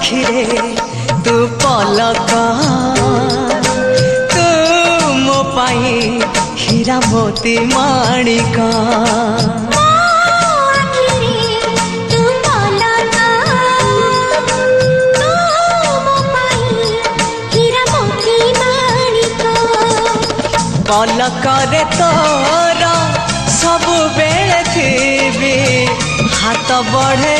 आखिरे तू पलक तू मो पाई हीरा मोती माणिक पलकरे तोर सब बेले थी हाथ बढ़े